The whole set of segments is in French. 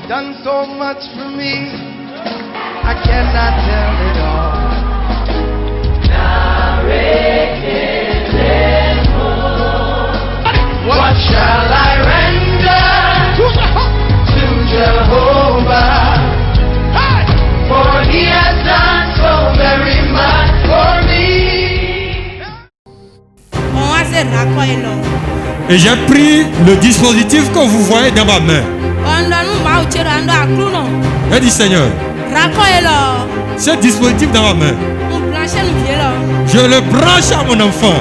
done so much for me, I cannot tell it all. What shall I render to Jehovah? For he has done so very much for me. Et j'ai pris le dispositif que vous voyez dans ma main. J'ai dit Seigneur, ce dispositif dans ma main, je le branche à mon enfant.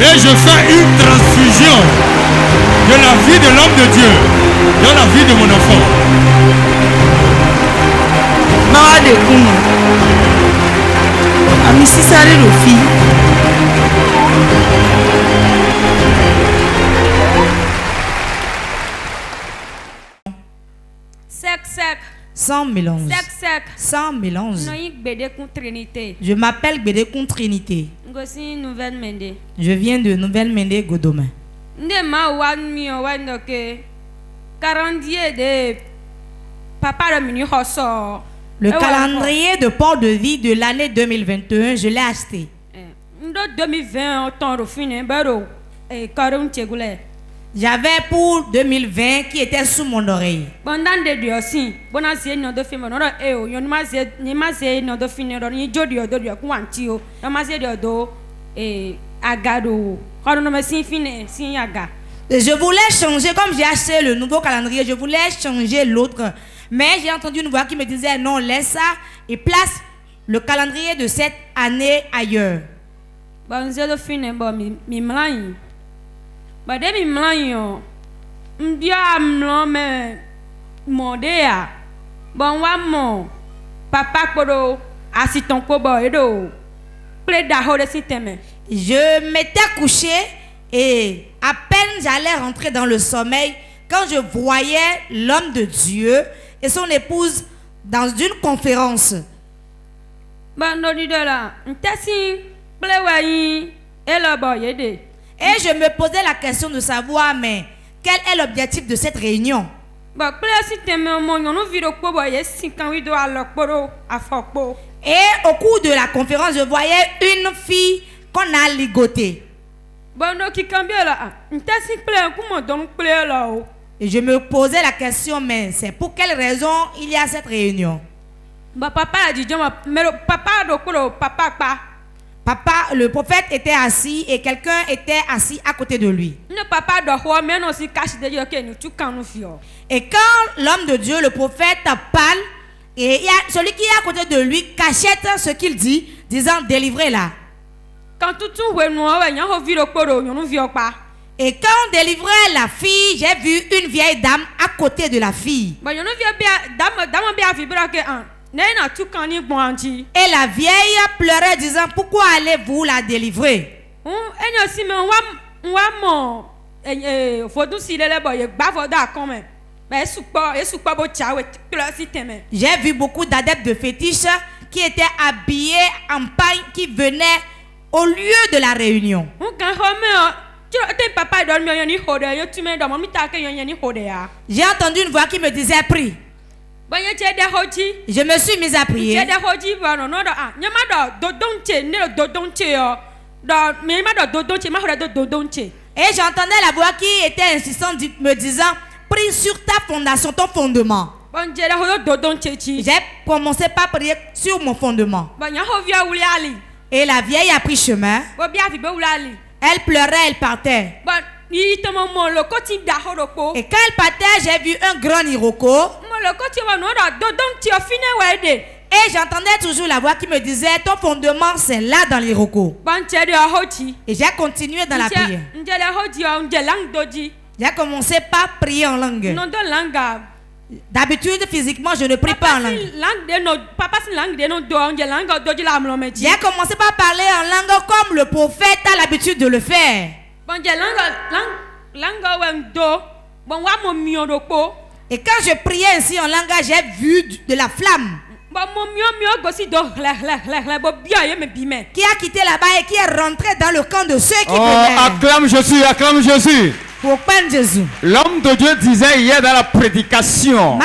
Et je fais une transfusion de la vie de l'homme de Dieu dans la vie de mon enfant. Sans mélange. Sans mélange. Je m'appelle Gbedekun Trinité. Je viens de Nouvelle-Mende, Godomain. Le calendrier de port de vie de l'année 2021, je l'ai acheté. J'avais pour 2020 qui était sous mon oreille. Je voulais changer, comme j'ai acheté le nouveau calendrier, je voulais changer l'autre. Mais j'ai entendu une voix qui me disait non, laisse ça et place le calendrier de cette année ailleurs. Je m'étais couché et à peine j'allais rentrer dans le sommeil quand je voyais l'homme de Dieu et son épouse dans une conférence. Et je me posais la question de savoir, mais quel est l'objectif de cette réunion? Et au cours de la conférence, je voyais une fille qu'on a ligotée. Et je me posais la question, mais c'est pour quelle raison il y a cette réunion? Papa, le prophète était assis et quelqu'un était assis à côté de lui. Et quand l'homme de Dieu, le prophète, parle, et il y a celui qui est à côté de lui cachette ce qu'il dit, disant délivrez-la. Et quand on délivrait la fille, j'ai vu une vieille dame à côté de la fille. Et la vieille pleurait disant pourquoi allez-vous la délivrer? J'ai vu beaucoup d'adeptes de fétiches qui étaient habillés en paille qui venaient au lieu de la réunion. J'ai entendu une voix qui me disait prie. Je me suis mise à prier. Et j'entendais la voix qui était insistante me disant prie sur ta fondation, ton fondement. J'ai commencé par prier sur mon fondement. Et la vieille a pris chemin. Elle pleurait, elle partait. Et quand elle partait, j'ai vu un grand iroko. Et j'entendais toujours la voix qui me disait ton fondement c'est là dans l'iroko. Et j'ai continué dans la prière. J'ai commencé par prier en langue. D'habitude, physiquement, je ne prie pas en langue. J'ai commencé par parler en langue comme le prophète a l'habitude de le faire. Et quand je priais ainsi en langue, j'ai vu de la flamme qui a quitté là-bas et qui est rentré dans le camp de ceux qui venaient. Acclame Jésus, acclame Jésus. L'homme de Dieu disait hier dans la prédication,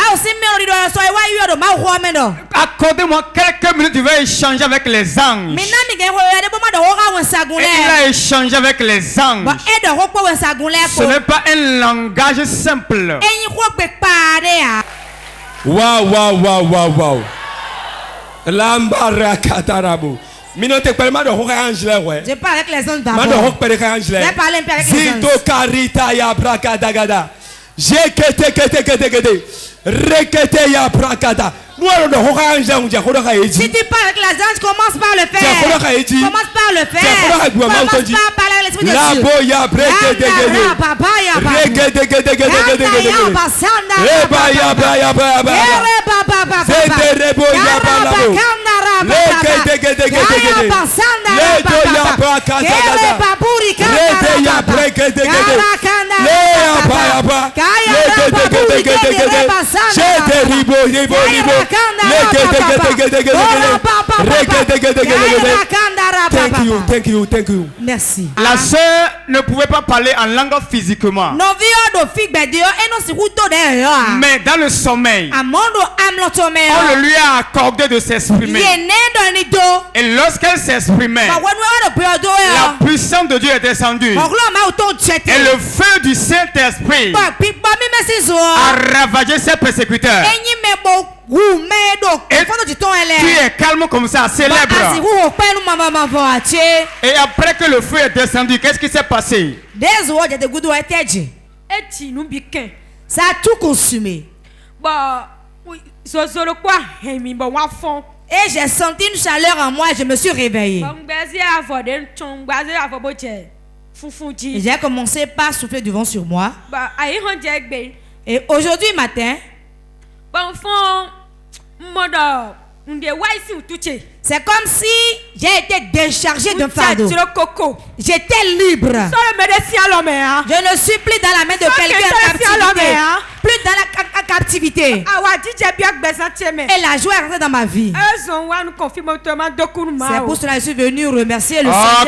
accordez-moi quelques minutes, je vais échanger avec les anges. Et il a échangé avec les anges. Ce n'est pas un langage simple. Wow. Lambara Katarabo. Je parle avec les anges d'abord. Je parle avec les anges. Zito Karita ya Brakadagada. Jekete. Rekete ya Brakada. Si tu parles avec les anges, commence par le faire. Commence par le faire. Commence par parler avec l'esprit de Thank you. Merci. La sœur ne pouvait pas parler en langue physiquement. Mais dans le sommeil, on lui a accordé de s'exprimer. Et lorsqu'elle s'exprimait, la puissance de Dieu est descendue. Et le feu du Saint-Esprit a ravagé ses persécuteurs. Et tu es calme comme ça, célèbre. Et après que le feu est descendu, qu'est-ce qui s'est passé? Ça a tout consumé. Et j'ai senti une chaleur en moi et je me suis réveillée. Et j'ai commencé par souffler du vent sur moi. Et aujourd'hui matin, c'est comme si j'ai été déchargée d'un fardeau. J'étais libre. Je ne suis plus dans la main de quelqu'un en captivité. Plus dans la captivité. Et la joie est rentrée dans ma vie. C'est pour cela que je suis venu remercier le Seigneur.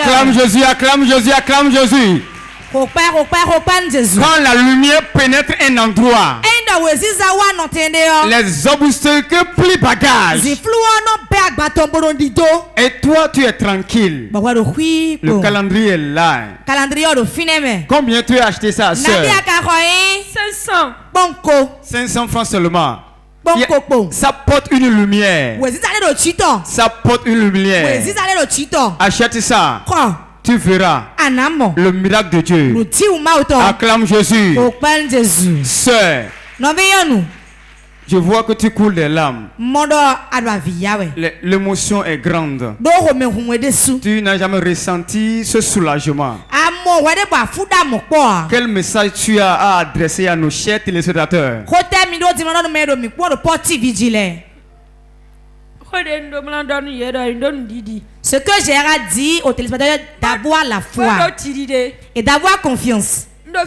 Acclame Jésus. Quand la lumière pénètre un endroit, les obstacles plient bagage. Et toi, tu es tranquille. Le calendrier est là. Combien tu as acheté ça, sœur? 500 francs seulement. Ça porte une lumière. Ça porte une lumière. Achète ça. Tu verras le miracle de Dieu. Acclame Jésus. Sœur, je vois que tu coules des larmes. L'émotion est grande. Tu n'as jamais ressenti ce soulagement. Quel message tu as à adresser à nos chers téléspectateurs? Ce que j'ai à dire aux téléspectateurs, d'avoir la foi et d'avoir confiance. On me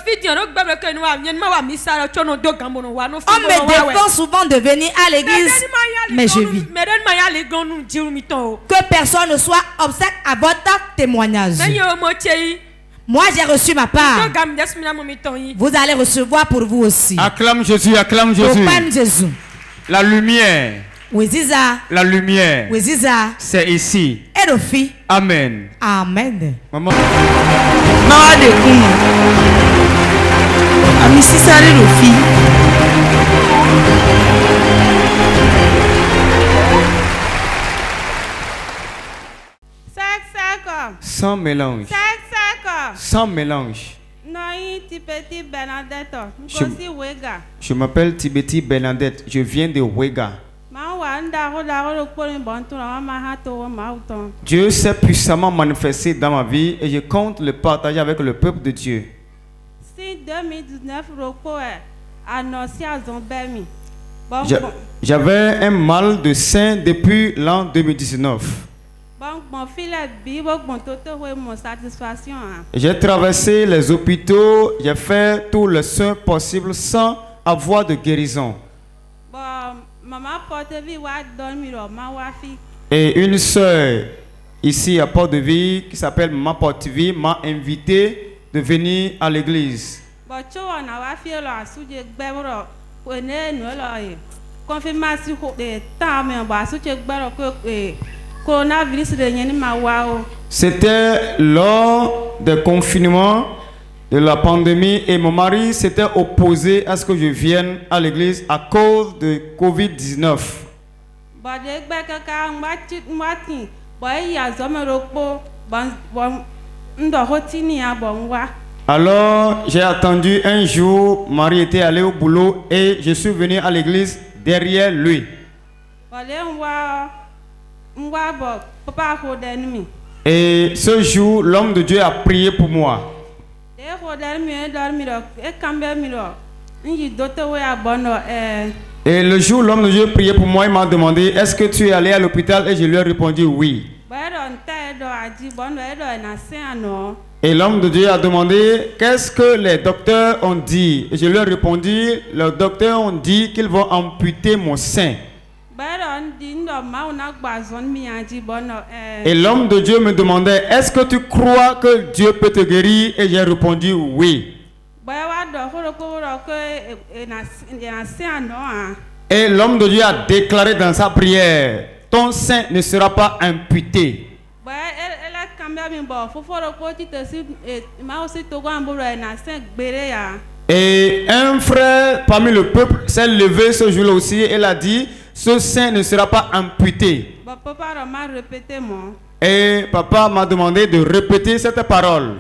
défend souvent de venir à l'église, mais je vis. Que personne ne soit obstacle à votre témoignage. Moi j'ai reçu ma part. Vous allez recevoir pour vous aussi. Acclame Jésus. La lumière. La lumière, c'est ici. Amen. Maman. Sans mélange. Je m'appelle Tibeti Bernadette. Je viens de Wega. Dieu s'est puissamment manifesté dans ma vie et je compte le partager avec le peuple de Dieu. J'avais un mal de sein depuis l'an 2019. J'ai traversé les hôpitaux, j'ai fait tous les soins possibles sans avoir de guérison. Et une soeur ici à Port-de-Vie qui s'appelle Maman Port-de-Vie m'a invité de venir à l'église. C'était lors des confinements de la pandémie et mon mari s'était opposé à ce que je vienne à l'église à cause de Covid-19. Alors j'ai attendu un jour, Marie était allée au boulot et je suis venu à l'église derrière lui. Et ce jour, l'homme de Dieu a prié pour moi. Et le jour où l'homme de Dieu priait pour moi, il m'a demandé, est-ce que tu es allé à l'hôpital? Et je lui ai répondu oui. Et l'homme de Dieu a demandé, qu'est-ce que les docteurs ont dit? Et je lui ai répondu, les docteurs ont dit qu'ils vont amputer mon sein. Et l'homme de Dieu me demandait, est-ce que tu crois que Dieu peut te guérir? Et j'ai répondu oui. Et l'homme de Dieu a déclaré dans sa prière, ton sein ne sera pas amputé. Et un frère parmi le peuple s'est levé ce jour-là aussi et il a dit, ce sein ne sera pas amputé. Et papa m'a demandé de répéter cette parole.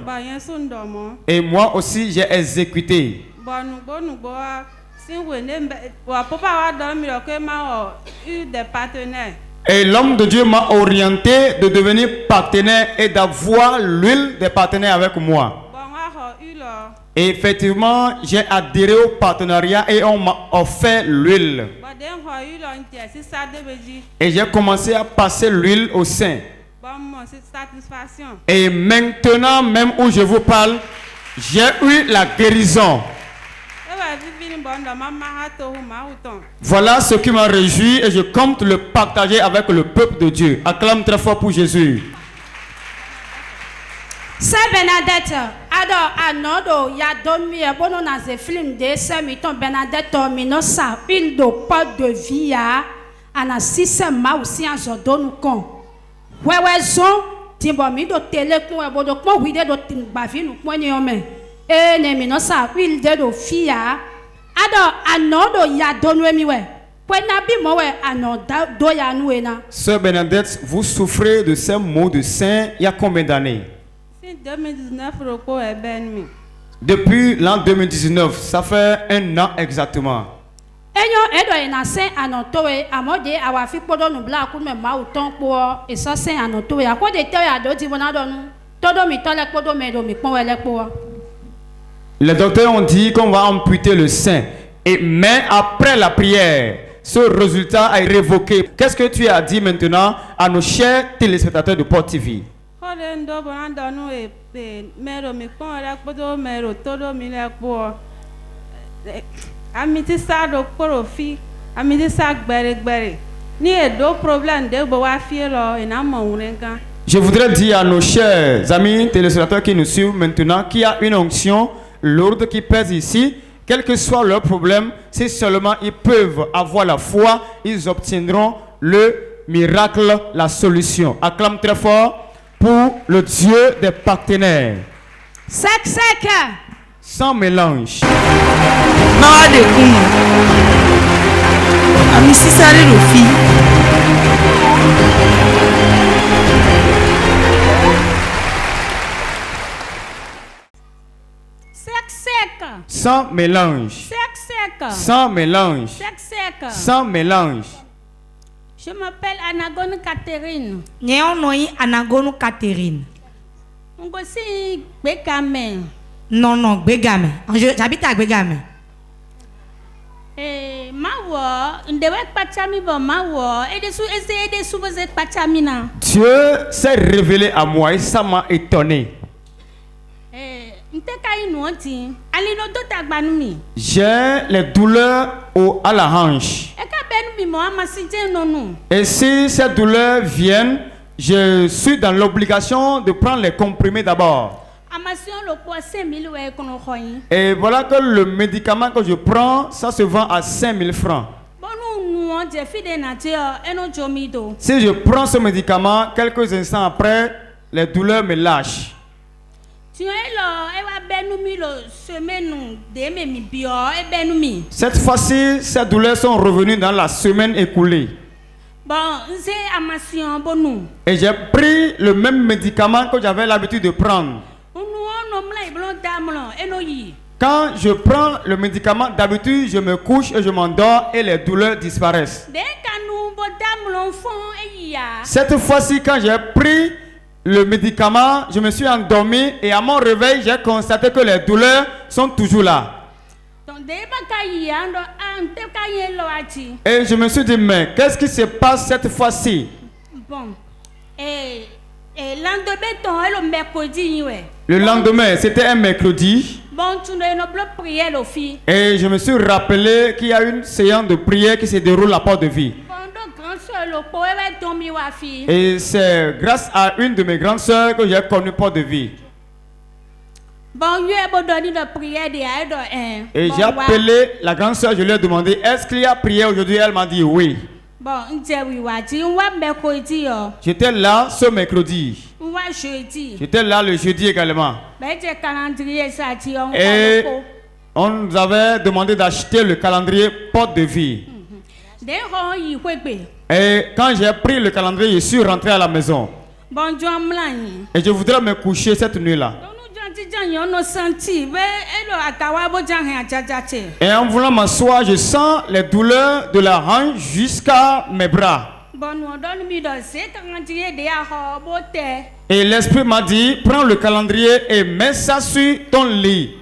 Et moi aussi j'ai exécuté. Et l'homme de Dieu m'a orienté de devenir partenaire et d'avoir l'huile des partenaires avec moi. Et effectivement, j'ai adhéré au partenariat et on m'a offert l'huile. Et j'ai commencé à passer l'huile au sein. Et maintenant, même où je vous parle, j'ai eu la guérison. Voilà ce qui m'a réjoui et je compte le partager avec le peuple de Dieu. Acclame très fort pour Jésus. Sœur Bernadette, alors anodo ya domi bono na ze film de sœur miton Bernadette minosa une do pas de via ana sisa ma aussi en jodonu kon. Wewe zon timbo mi do tele kun e bodo kon wide do timbavi nu kon ni ome. E ne minosa une de do fia. Alors anodo ya donu emi we. Sœur Bernadette, vous souffrez de ces maux de sein il y a combien d'années? Depuis l'an 2019, ça fait un an exactement. Les docteurs ont dit qu'on va amputer le sein. Mais après la prière, ce résultat a été révoqué. Qu'est-ce que tu as dit maintenant à nos chers téléspectateurs de Port TV? Je voudrais dire à nos chers amis téléspectateurs qui nous suivent maintenant qu'il y a une onction lourde qui pèse ici. Quel que soit leur problème, si seulement ils peuvent avoir la foi, ils obtiendront le miracle, la solution. Acclame très fort pour le Dieu des partenaires. Sec. Sans mélange. Sans mélange. Sans mélange. Sans mélange. Je m'appelle Anagono Catherine. Anagono Catherine. Ngosi Gbegame. Non, Gbegame. J'habite à Gbegame. Dieu s'est révélé à moi et ça m'a étonné. J'ai les douleurs à la hanche. Et si ces douleurs viennent, je suis dans l'obligation de prendre les comprimés d'abord. Et voilà que le médicament que je prends, ça se vend à 5 000 francs. Si je prends ce médicament, quelques instants après, les douleurs me lâchent. Cette fois-ci, ces douleurs sont revenues dans la semaine écoulée. Et j'ai pris le même médicament que j'avais l'habitude de prendre. Quand je prends le médicament, d'habitude, je me couche et je m'endors et les douleurs disparaissent. Cette fois-ci, quand j'ai pris le médicament, je me suis endormi et à mon réveil, j'ai constaté que les douleurs sont toujours là. Et je me suis dit, mais qu'est-ce qui se passe cette fois-ci? Le lendemain, c'était un mercredi. Et je me suis rappelé qu'il y a une séance de prière qui se déroule à Port de Vie. Et c'est grâce à une de mes grandes sœurs que j'ai connu Port de Vie. Et j'ai appelé la grande sœur, je lui ai demandé, est-ce qu'il y a prière aujourd'hui? Elle m'a dit oui. J'étais là ce mercredi. J'étais là le jeudi également. Et on nous avait demandé d'acheter le calendrier Porte de Vie. Et quand j'ai pris le calendrier, je suis rentré à la maison. Et je voudrais me coucher cette nuit-là. Et en voulant m'asseoir, je sens les douleurs de la hanche jusqu'à mes bras. Et l'esprit m'a dit, prends le calendrier et mets ça sur ton lit.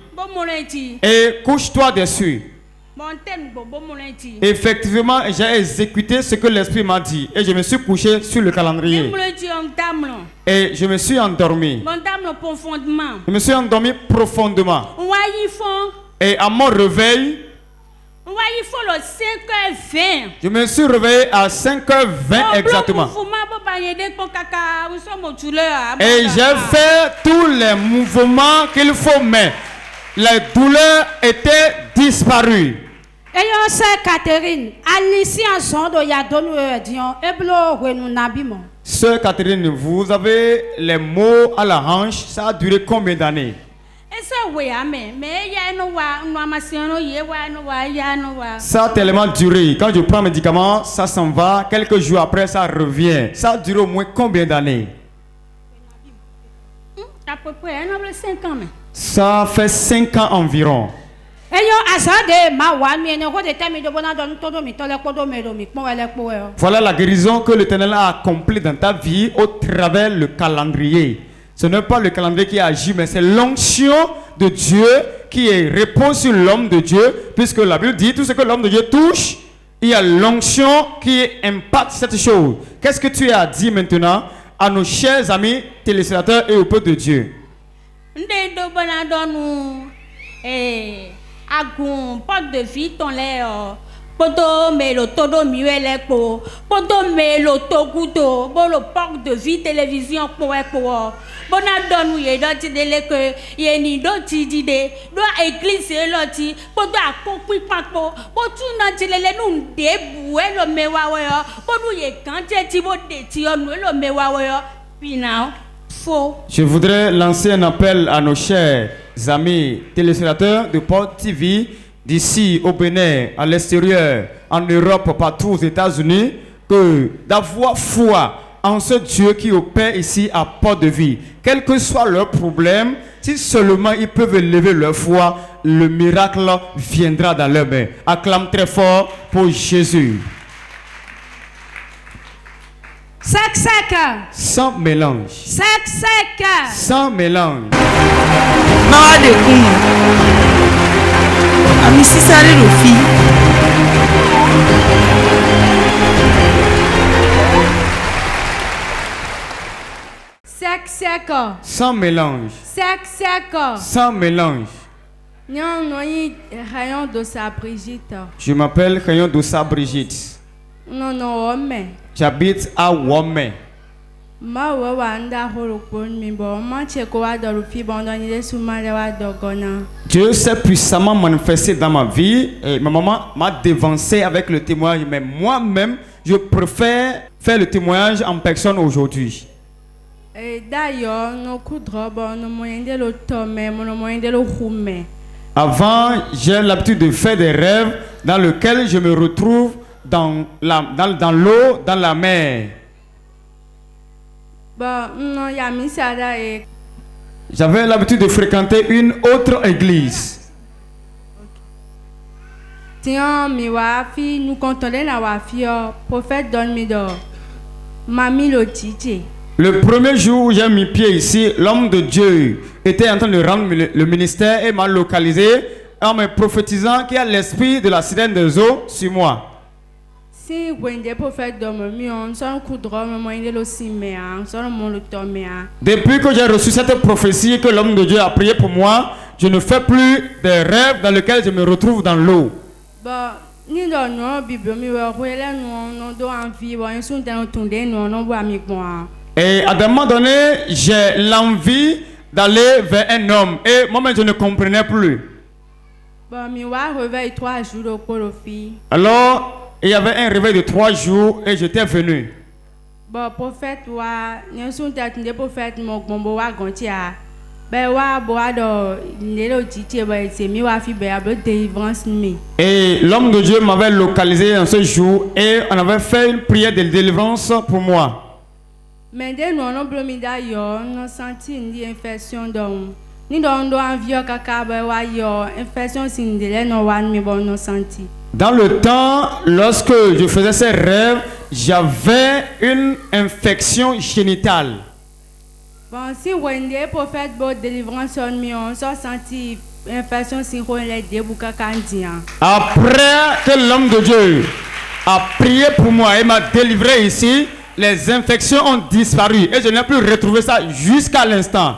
Et couche-toi dessus. Effectivement, j'ai exécuté ce que l'esprit m'a dit. Et je me suis couché sur le calendrier. Et je me suis endormi. Je me suis endormi profondément. Et à mon réveil, je me suis réveillé à 5h20 exactement. Et j'ai fait tous les mouvements qu'il faut, mais les douleurs étaient disparues. Sœur Catherine, vous avez les maux à la hanche, ça a duré combien d'années? Ça a tellement duré. Quand je prends un médicament, ça s'en va. Quelques jours après, ça revient. Ça a duré au moins combien d'années? À peu près 5 ans. Ça fait 5 ans environ. Voilà la guérison que l'Éternel a accomplie dans ta vie au travers le calendrier. Ce n'est pas le calendrier qui agit, mais c'est l'onction de Dieu qui repose sur l'homme de Dieu, puisque la Bible dit tout ce que l'homme de Dieu touche, il y a l'onction qui impacte cette chose. Qu'est-ce que tu as dit maintenant à nos chers amis téléspectateurs et au peuple de Dieu? Porte de Vie, ton lait, poto melo todo miwele po, poto melo tokuto, bolo Porte de Vie télévision po. Bona donu ye doti dele que ye ni doti dide, do église loti, poto akokwi papo, potu na tilele nu debu elo mewa weyo, potu ye kanje tibo de ti onu elo mewa weyo, pinao. Je voudrais lancer un appel à nos chers amis téléspectateurs de Port TV, d'ici au Bénin, à l'extérieur, en Europe, partout aux États-Unis, que d'avoir foi en ce Dieu qui opère ici à Port de Vie. Quel que soit leur problème, si seulement ils peuvent élever leur foi, le miracle viendra dans leurs mains. Acclame très fort pour Jésus. Sec. Sans mélange. Sec. Sans mélange. Mawade kuma. Amisi sare rofi. Sec. Sans mélange. Sec. Sans mélange. Rayon Dossa Brigitte. Je m'appelle Rayon Dossa Brigitte. Non, Wome. J'habite à Wome. Dieu s'est puissamment manifesté dans ma vie et ma maman m'a devancé avec le témoignage, mais moi-même, je préfère faire le témoignage en personne aujourd'hui. Avant, j'ai l'habitude de faire des rêves dans lesquels je me retrouve dans l'eau, dans la mer. J'avais l'habitude de fréquenter une autre église. Le premier jour où j'ai mis pied ici, l'homme de Dieu était en train de rendre le ministère et m'a localisé en me prophétisant qu'il y a l'esprit de la sirène des eaux sur moi. Depuis que j'ai reçu cette prophétie que l'homme de Dieu a prié pour moi, je ne fais plus des rêves dans lesquels je me retrouve dans l'eau. Et à un moment donné, j'ai l'envie d'aller vers un homme et moi-même je ne comprenais plus. Alors, il y avait un réveil de 3 jours et j'étais venu. Et l'homme de Dieu m'avait localisé en ce jour et on avait fait une prière de délivrance pour moi. Dans le temps, lorsque je faisais ces rêves, j'avais une infection génitale. Après que l'homme de Dieu a prié pour moi et m'a délivré ici, les infections ont disparu et je n'ai plus retrouvé ça jusqu'à l'instant.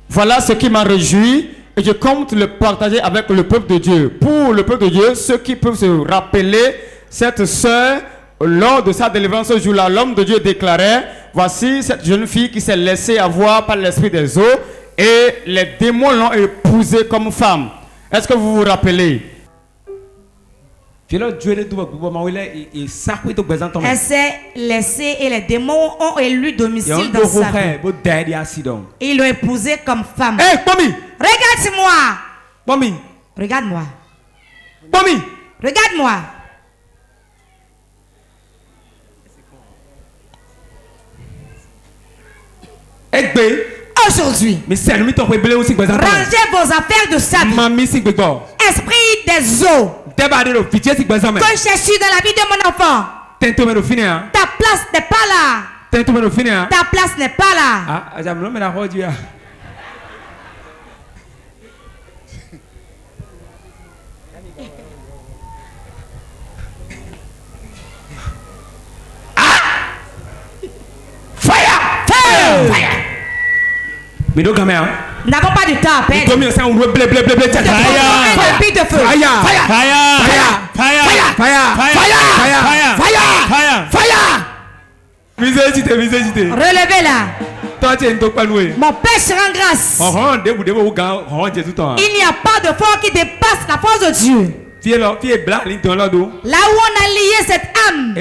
Voilà ce qui m'a réjoui et je compte le partager avec le peuple de Dieu. Pour le peuple de Dieu, ceux qui peuvent se rappeler cette sœur, lors de sa délivrance ce jour-là, l'homme de Dieu déclarait: voici cette jeune fille qui s'est laissée avoir par l'esprit des eaux et les démons l'ont épousée comme femme. Est-ce que vous vous rappelez? Elle s'est laissée et les démons ont élu domicile dans sa vie. Et ils l'ont épousée comme femme. Hey, Mommy! Regarde-moi! Mommy! Regarde-moi! Mommy! Regarde-moi! Aujourd'hui, rangez vos affaires de sable. Esprit des eaux que je suis dans la vie de mon enfant. Ta place n'est pas là. Ta place n'est pas là. Mais donc, nous n'avons pas de temps à perdre. Un pic de feu. Relevez-la. Mon Père sera en grâce. Il n'y a pas de force qui dépasse la force de Dieu. Là où on a lié cette âme,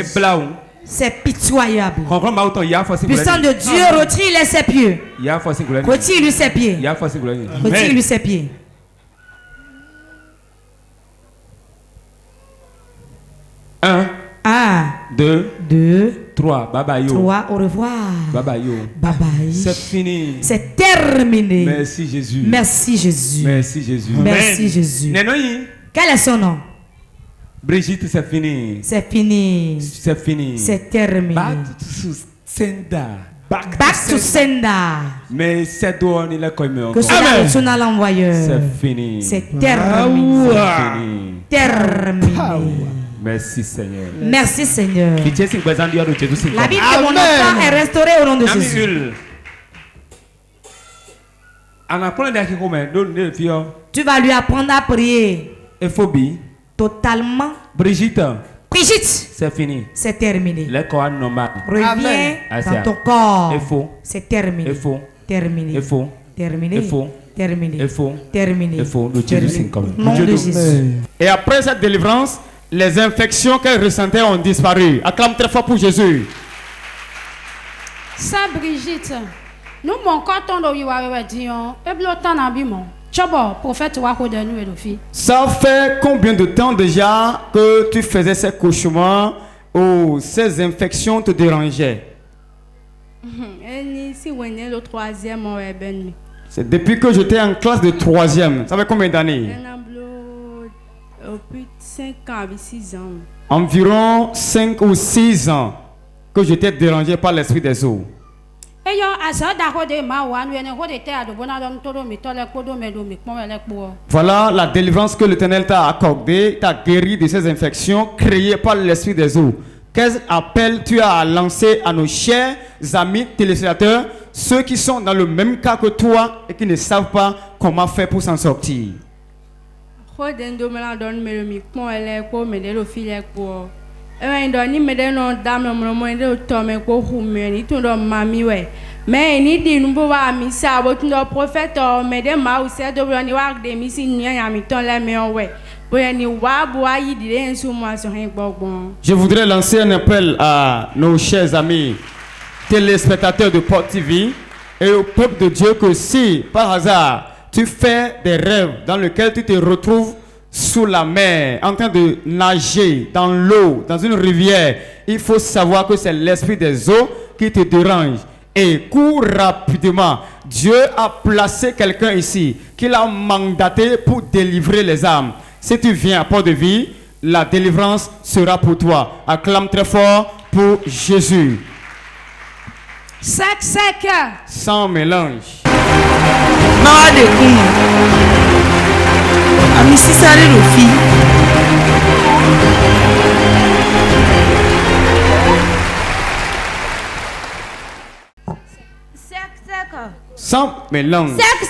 c'est pitoyable. Puissant de Dieu, retire-lui ses pieds. Retire-lui ses pieds. Retire-lui ses pieds. Un, deux, trois. Bye bye yo. 3. Au revoir. Bye bye yo. Bye bye. C'est fini. C'est terminé. Merci Jésus. Merci Jésus. Merci Jésus. Merci Jésus. Quel est son nom? Brigitte, c'est fini. C'est fini. C'est fini. C'est terminé. Back to sender. Back to sender. Mais c'est toi, il est comme que cela retourne à l'envoyeur. C'est fini. C'est terminé. C'est fini. Terminé. Merci Seigneur. Merci Seigneur. La vie de mon enfant est restaurée au nom de Jésus. Tu vas lui apprendre à prier. Phobie. Totalement. Brigitte. Oui, Brigitte. C'est fini. C'est terminé. Le corps normal. Reviens dans ton corps. Il faut. C'est terminé. Il faut. Terminé. Il faut. Terminé. Il faut. Terminé. Il faut. Terminé. Il faut. Le Jésus comme. Nom de Jésus. Et après cette délivrance, les infections qu'elle ressentait ont disparu. Acclame très fort pour Jésus. Saint Brigitte, nous mon canton de Yiwarédion, et blotan abimon. Chabo, prophète Wako de nous et de filles. Ça fait combien de temps déjà que tu faisais ces cauchemars ou ces infections te dérangeaient? Le troisième, C'est depuis que j'étais en classe de 3e. Ça fait combien d'années? Plus de 5 ans, 6 ans. Environ 5 ou 6 ans que j'étais dérangé par l'esprit des eaux. Voilà la délivrance que l'Éternel t'a accordée, t'a guéri de ces infections créées par l'esprit des eaux. Quel appel tu as à lancer à nos chers amis téléspectateurs, ceux qui sont dans le même cas que toi et qui ne savent pas comment faire pour s'en sortir? Mais ni di numbo wa mi sa bo tun do prophète me de ma o se do ni wa de mi si nyan ya mi ton le me we bo ni wa bo ayi di de nsu mo so hin gbogbon. Je voudrais lancer un appel à nos chers amis téléspectateurs de Port TV et au peuple de Dieu que si par hasard tu fais des rêves dans lesquels tu te retrouves sous la mer, en train de nager dans l'eau, dans une rivière, il faut savoir que c'est l'esprit des eaux qui te dérange. Et cours rapidement. Dieu a placé quelqu'un ici qu'il a mandaté pour délivrer les âmes. Si tu viens à Port de Vie, la délivrance sera pour toi. Acclame très fort pour Jésus. Sec. Sans mélange. Mawa de kuno. Ami sisare rofi. Sans mélange. Sec.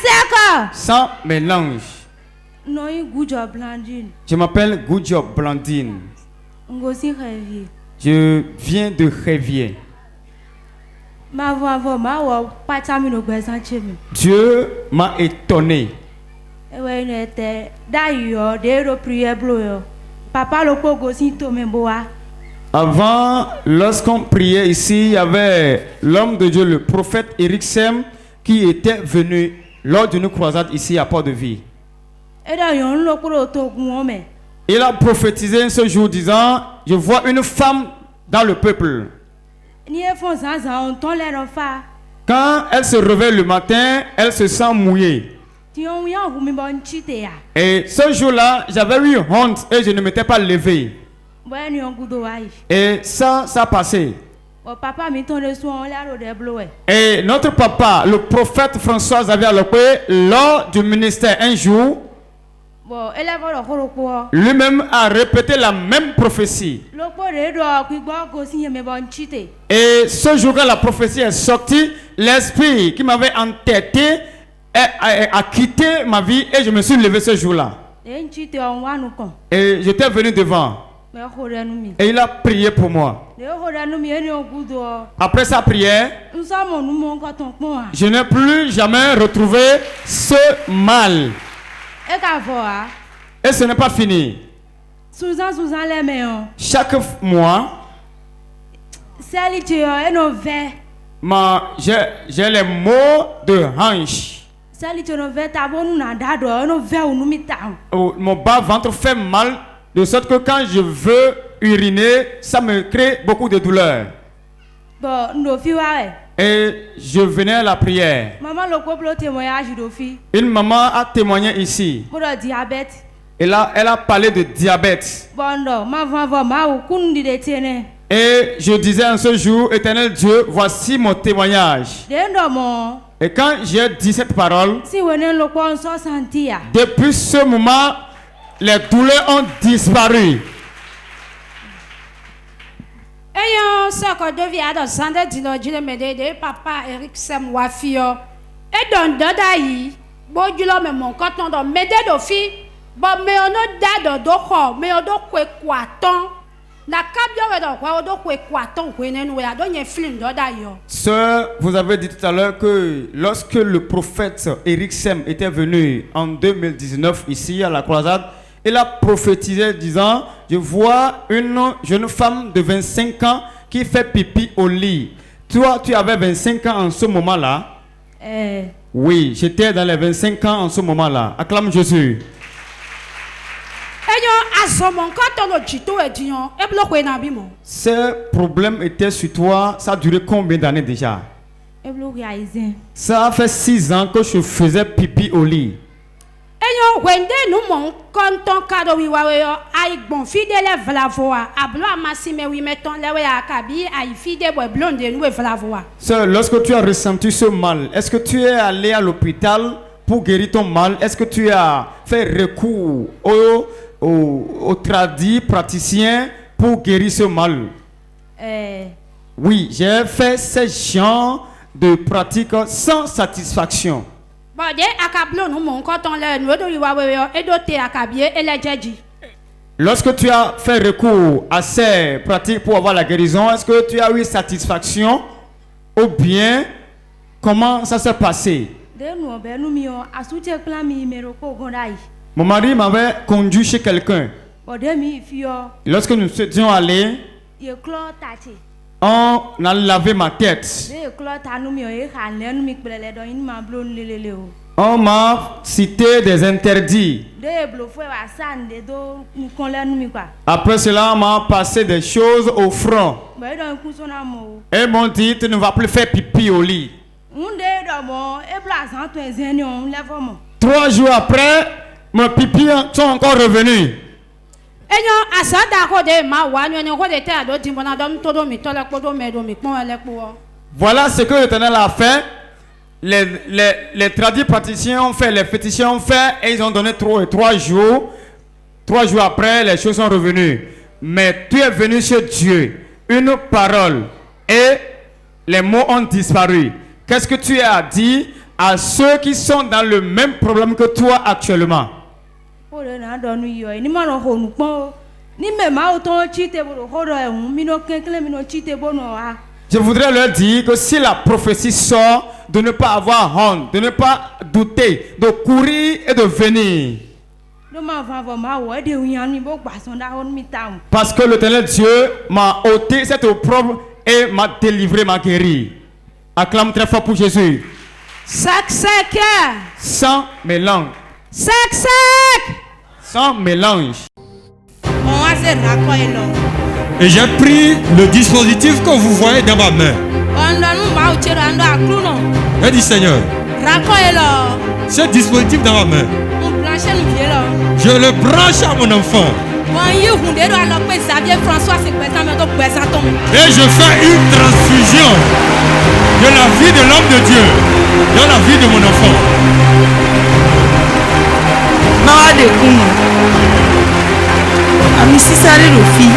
Sans mélange. No good job Blandine. Je m'appelle Good Job Blandine. Ngosi Révier. Je viens de Révier. Dieu m'a étonné. Avant, lorsqu'on priait ici, il y avait l'homme de Dieu, le prophète Eric Sem, qui était venu lors d'une croisade ici à Port de Vie. Il a prophétisé ce jour disant, je vois une femme dans le peuple. Quand elle se réveille le matin, elle se sent mouillée. Et ce jour-là, j'avais eu honte et je ne m'étais pas levé. Et ça a passé. Et notre papa, le prophète François Xavier Alokwe, lors du ministère un jour, lui-même a répété la même prophétie. Et ce jour quand la prophétie est sortie, l'esprit qui m'avait entêté a quitté ma vie et je me suis levé ce jour-là. Et j'étais venu devant. Et il a prié pour moi. Après sa prière, je n'ai plus jamais retrouvé ce mal. Et ce n'est pas fini. Chaque mois, j'ai les maux de hanche. Mon bas-ventre fait mal, de sorte que quand je veux uriner, ça me crée beaucoup de douleur. Et je venais à la prière. Une maman a témoigné ici. Et là, elle a parlé de diabète. Et je disais en ce jour, Éternel Dieu, voici mon témoignage. Et quand j'ai dit cette parole, depuis ce moment, les douleurs ont disparu. Ayant ce que devient dans Sandé Dino Dino Médé, papa Eric Sem Wafio, et dans Dodaï, Bodulo, mais mon coton dans Médé d'Ofi, bon, mais on a dado d'Oko, mais on doit quoi tant, Sœur, vous avez dit tout à l'heure que lorsque le prophète Eric Sem était venu en 2019 ici à la croisade, il a prophétisé disant, je vois une jeune femme de 25 ans qui fait pipi au lit. Toi, tu avais 25 ans en ce moment-là? Oui, j'étais dans les 25 ans en ce moment-là. Acclame Jésus. Ce problème était sur toi, ça a duré combien d'années déjà? Ça fait 6 ans que je faisais pipi au lit. Sœur, lorsque tu as ressenti ce mal, est-ce que tu es allé à l'hôpital pour guérir ton mal? Est-ce que tu as fait recours au tradit praticien pour guérir ce mal? Oui, j'ai fait ce genre de pratique sans satisfaction. Lorsque tu as fait recours à ces pratiques pour avoir la guérison, est-ce que tu as eu satisfaction ou bien comment ça s'est passé? Mon mari m'avait conduit chez quelqu'un. Lorsque nous étions allés, on a lavé ma tête. On m'a cité des interdits. Après cela, on m'a passé des choses au front. Et m'ont dit, tu ne vas plus faire pipi au lit. 3 jours après, mes pipis sont encore revenus. Voilà ce que l'Éternel a fait. Les tradis praticiens ont fait, les féticheurs ont fait, et ils ont donné 3 jours. 3 jours après, les choses sont revenues. Mais tu es venu chez Dieu, une parole, et les mots ont disparu. Qu'est-ce que tu as dit à ceux qui sont dans le même problème que toi actuellement? Je voudrais leur dire que si la prophétie sort, de ne pas avoir honte, de ne pas douter, de courir et de venir. Parce que l'Éternel Dieu m'a ôté cette opprobre et m'a délivré, m'a guéri. Acclame très fort pour Jésus. Sans mélange. Sans mélange. Et j'ai pris le dispositif que vous voyez dans ma main. J'ai dit Seigneur, ce dispositif dans ma main, je le branche à mon enfant. Et je fais une transfusion de la vie de l'homme de Dieu dans la vie de mon enfant. Amisi sáré rò fi